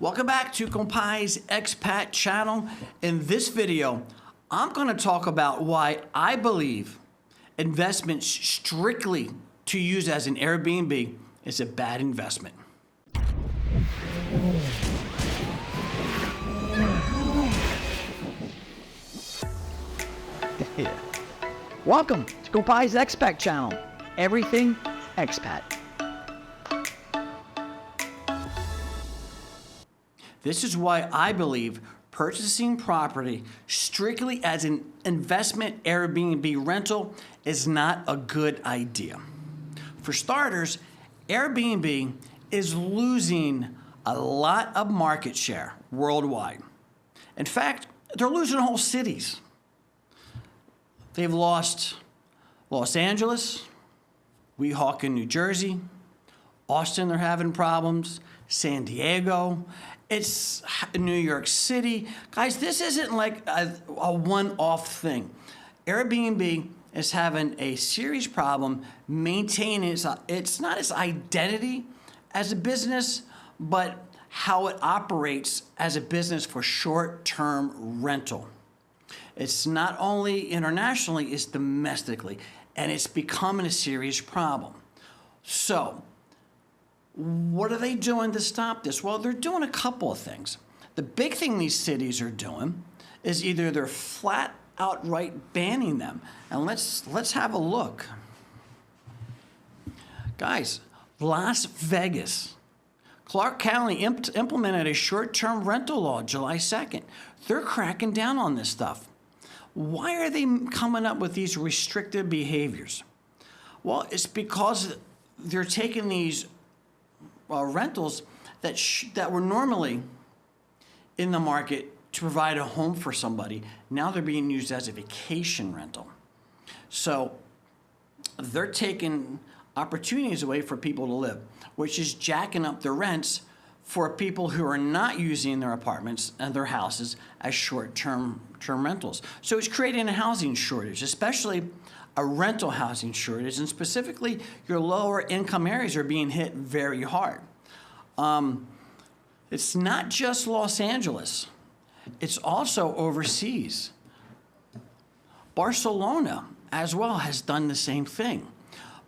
Welcome back to Compai's Expat channel. In this video, I'm going to talk about why I believe investment strictly to use as an Airbnb is a bad investment. Welcome to Compai's Expat channel. Everything expat. This is why I believe purchasing property strictly as an investment Airbnb rental is not a good idea. For starters, Airbnb is losing a lot of market share worldwide. In fact, they're losing whole cities. They've lost Los Angeles, Weehawken, New Jersey, Austin, they're having problems, San Diego, it's New York City. Guys, this isn't like a one-off thing. Airbnb is having a serious problem maintaining it's not its identity as a business, but how it operates as a business for short-term rental. It's not only internationally, it's domestically, and it's becoming a serious problem. So, what are they doing to stop this? Well, they're doing a couple of things. The big thing these cities are doing is either they're flat outright banning them. And let's have a look. Guys, Las Vegas. Clark County implemented a short-term rental law July 2nd. They're cracking down on this stuff. Why are they coming up with these restrictive behaviors? Well, it's because they're taking these rentals that were normally in the market to provide a home for somebody. Now they're being used as a vacation rental. So they're taking opportunities away for people to live, which is jacking up the rents for people who are not using their apartments and their houses as short-term rentals. So it's creating a housing shortage, especially a rental housing shortage, and specifically your lower income areas are being hit very hard. It's not just Los Angeles, it's also overseas. Barcelona as well has done the same thing.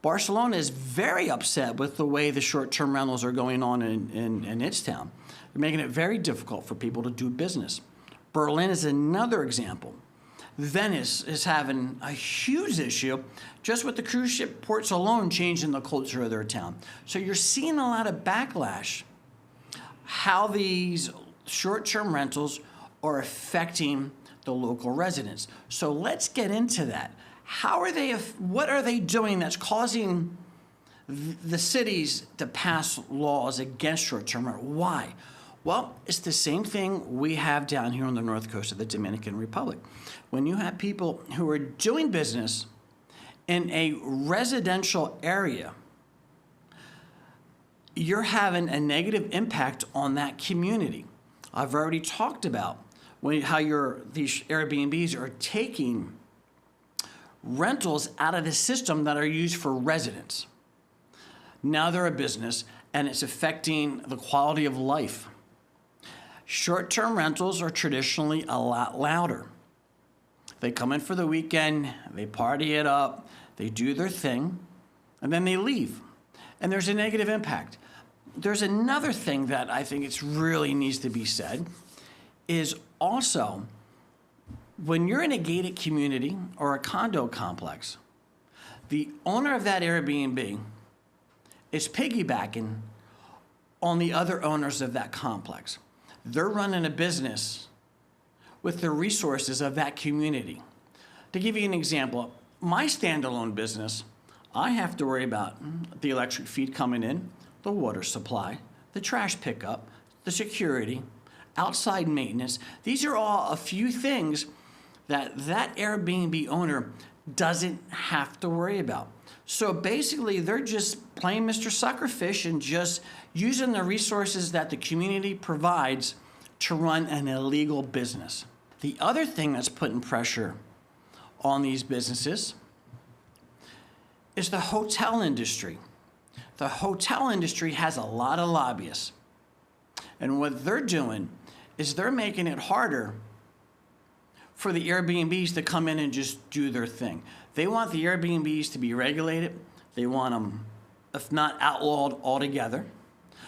Barcelona is very upset with the way the short-term rentals are going on in its town. They're making it very difficult for people to do business. Berlin is another example. Venice is having a huge issue just with the cruise ship ports alone changing the culture of their town. So you're seeing a lot of backlash how these short-term rentals are affecting the local residents. So let's get into that. What are they doing that's causing the cities to pass laws against short-term rental? Why? Well, it's the same thing we have down here on the north coast of the Dominican Republic. When you have people who are doing business in a residential area, you're having a negative impact on that community. I've already talked about how these Airbnbs are taking rentals out of the system that are used for residents. Now they're a business, and it's affecting the quality of life. Short-term rentals are traditionally a lot louder. They come in for the weekend, they party it up, they do their thing, and then they leave. And there's a negative impact. There's another thing that I think it really needs to be said, is also when you're in a gated community or a condo complex, the owner of that Airbnb is piggybacking on the other owners of that complex. They're running a business with the resources of that community. To give you an example, my standalone business, I have to worry about the electric feed coming in, the water supply, the trash pickup, the security, outside maintenance. These are all a few things that Airbnb owner doesn't have to worry about. So basically, they're just playing Mr. Suckerfish and just using the resources that the community provides to run an illegal business. The other thing that's putting pressure on these businesses is the hotel industry. The hotel industry has a lot of lobbyists. And what they're doing is they're making it harder for the Airbnbs to come in and just do their thing. They want the Airbnbs to be regulated. They want them, if not outlawed altogether,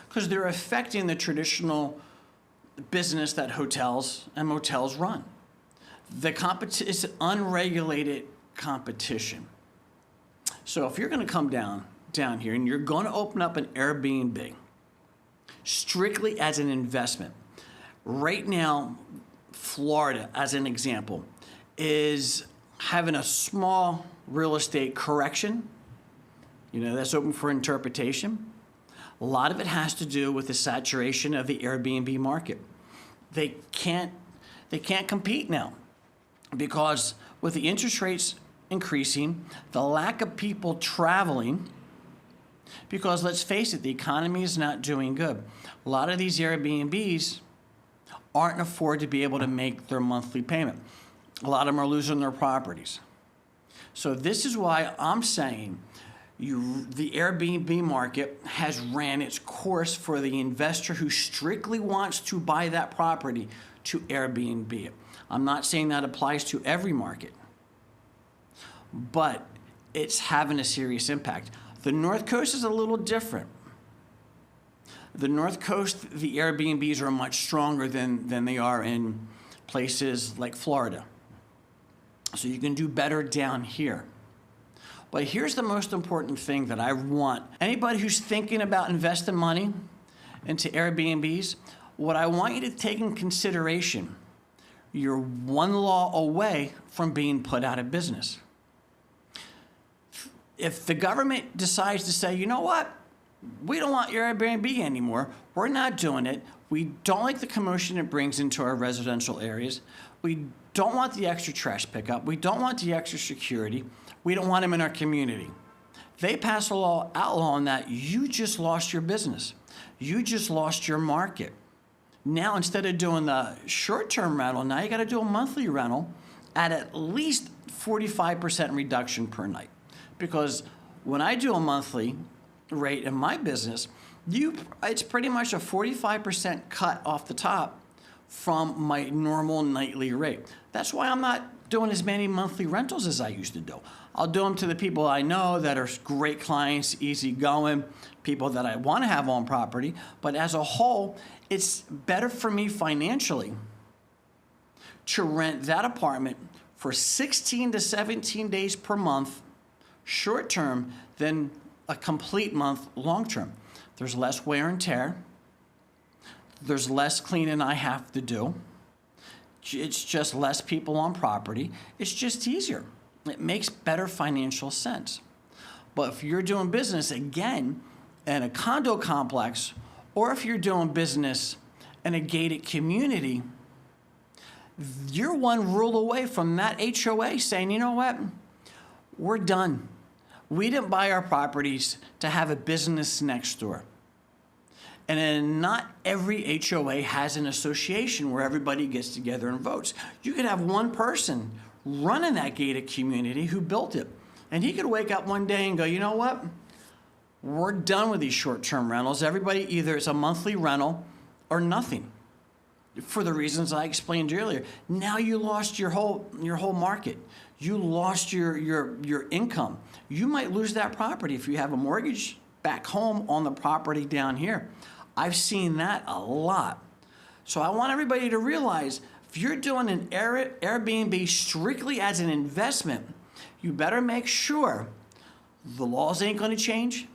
because they're affecting the traditional business that hotels and motels run. It's an unregulated competition. So if you're going to come down here and you're going to open up an Airbnb strictly as an investment, right now, Florida, as an example, is having a small real estate correction. That's open for interpretation. A lot of it has to do with the saturation of the Airbnb market. They can't compete now because with the interest rates increasing, the lack of people traveling, because let's face it, the economy is not doing good. A lot of these Airbnbs aren't afford to be able to make their monthly payment. A lot of them are losing their properties. So this is why I'm saying the Airbnb market has ran its course for the investor who strictly wants to buy that property to Airbnb it. I'm not saying that applies to every market, but it's having a serious impact. The North Coast is a little different. The North Coast, the Airbnbs are much stronger than they are in places like Florida. So you can do better down here. But here's the most important thing that I want anybody who's thinking about investing money into Airbnbs, what I want you to take in consideration, you're one law away from being put out of business. If the government decides to say, you know what, we don't want your Airbnb anymore, we're not doing it, we don't like the commotion it brings into our residential areas, we don't want the extra trash pickup, we don't want the extra security, we don't want them in our community. They pass a law outlawing that, you just lost your business. You just lost your market. Now, instead of doing the short-term rental, now you got to do a monthly rental at least 45% reduction per night. Because when I do a monthly rate in my business, it's pretty much a 45% cut off the top from my normal nightly rate. That's why I'm not doing as many monthly rentals as I used to do. I'll do them to the people I know that are great clients, easygoing, people that I want to have on property. But as a whole, it's better for me financially to rent that apartment for 16 to 17 days per month, short term, than a complete month long term. There's less wear and tear. There's less cleaning I have to do. It's just less people on property. It's just easier. It makes better financial sense. But if you're doing business, again, in a condo complex, or if you're doing business in a gated community, you're one rule away from that HOA saying, you know what, we're done. We didn't buy our properties to have a business next door. And then not every HOA has an association where everybody gets together and votes. You could have one person running that gated community who built it. And he could wake up one day and go, you know what? We're done with these short-term rentals. Everybody, either it's a monthly rental or nothing. For the reasons I explained earlier. Now you lost your whole market. You lost your income. You might lose that property if you have a mortgage back home on the property down here. I've seen that a lot. So I want everybody to realize if you're doing an Airbnb strictly as an investment, you better make sure the laws ain't going to change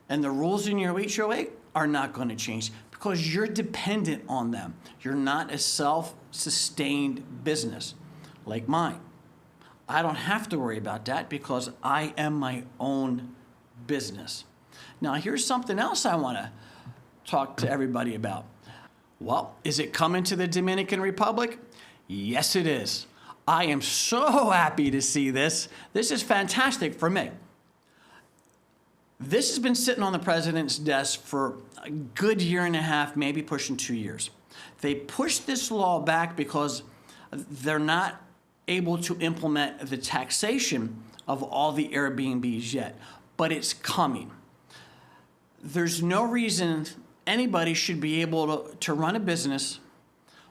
and the rules in your HOA are not going to change because you're dependent on them. You're not a self-sustained business like mine. I don't have to worry about that because I am my own business. Now, here's something else I want to talk to everybody about. Well, is it coming to the Dominican Republic? Yes, it is. I am so happy to see this. This is fantastic for me. This has been sitting on the president's desk for a good year and a half, maybe pushing 2 years. They pushed this law back because they're not able to implement the taxation of all the Airbnbs yet, but it's coming. There's no reason anybody should be able to run a business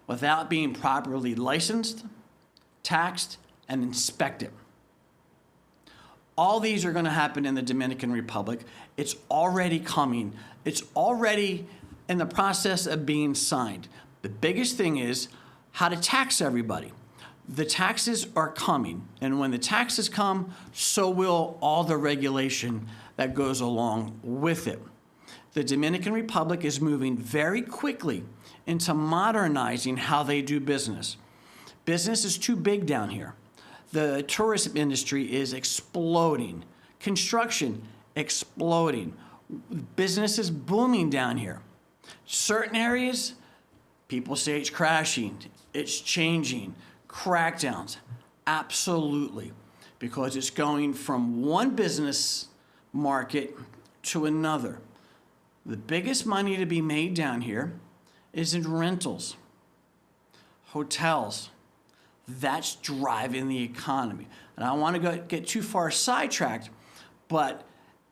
without being properly licensed, taxed, and inspected. All these are going to happen in the Dominican Republic. It's already coming. It's already in the process of being signed. The biggest thing is how to tax everybody. The taxes are coming, and when the taxes come, so will all the regulation that goes along with it. The Dominican Republic is moving very quickly into modernizing how they do business. Business is too big down here. The tourism industry is exploding. Construction, exploding. Business is booming down here. Certain areas, people say it's crashing, it's changing, crackdowns, absolutely, because it's going from one business market to another. The biggest money to be made down here is in rentals, hotels. That's driving the economy. And I don't want to get too far sidetracked, but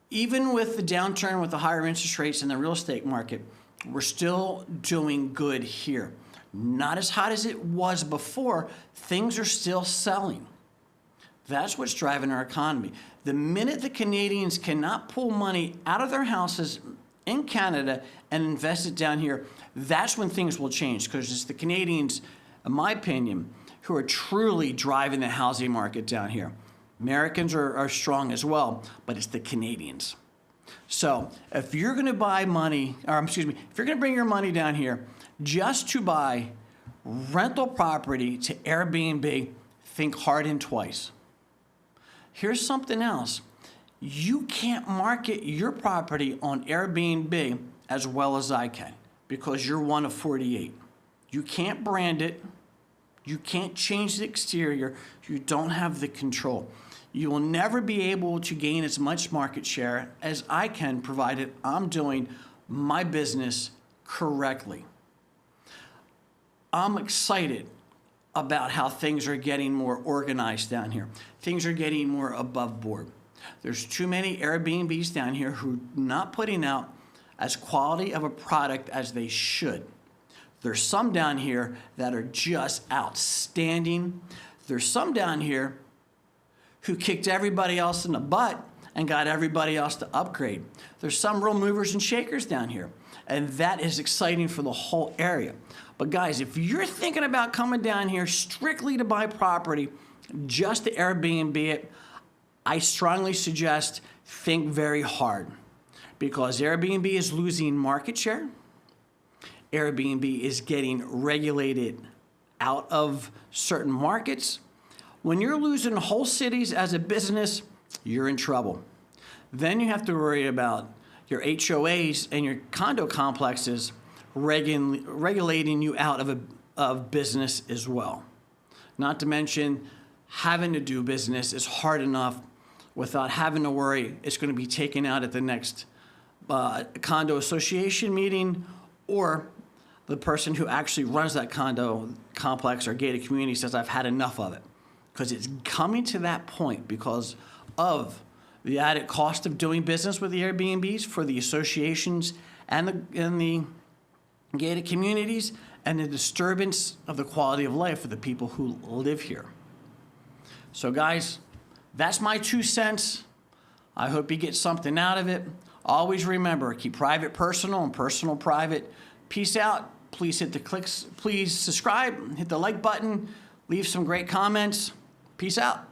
even with the downturn with the higher interest rates in the real estate market, we're still doing good here. Not as hot as it was before. Things are still selling. That's what's driving our economy. The minute the Canadians cannot pull money out of their houses in Canada and invest it down here, that's when things will change, because it's the Canadians, in my opinion, who are truly driving the housing market down here. Americans are strong as well, but it's the Canadians. So if you're going to if you're going to bring your money down here just to buy rental property to Airbnb, think hard and twice. Here's something else. You can't market your property on Airbnb as well as I can, because you're one of 48. You can't brand it. You can't change the exterior. You don't have the control. You will never be able to gain as much market share as I can, provided I'm doing my business correctly. I'm excited about how things are getting more organized down here. Things are getting more above board. There's too many Airbnbs down here who are not putting out as quality of a product as they should. There's some down here that are just outstanding. There's some down here who kicked everybody else in the butt and got everybody else to upgrade. There's some real movers and shakers down here, and that is exciting for the whole area. But guys, if you're thinking about coming down here strictly to buy property, just to Airbnb it, I strongly suggest think very hard, because Airbnb is losing market share. Airbnb is getting regulated out of certain markets. When you're losing whole cities as a business, you're in trouble. Then you have to worry about your HOAs and your condo complexes regulating you out of business as well. Not to mention, having to do business is hard enough without having to worry it's going to be taken out at the next condo association meeting, or the person who actually runs that condo complex or gated community says, I've had enough of it. Because it's coming to that point because of the added cost of doing business with the Airbnbs for the associations and the gated communities, and the disturbance of the quality of life for the people who live here. So guys, that's my 2 cents. I hope you get something out of it. Always remember, keep private personal and personal private. Peace out. Please hit the clicks. Please subscribe, hit the like button, leave some great comments. Peace out.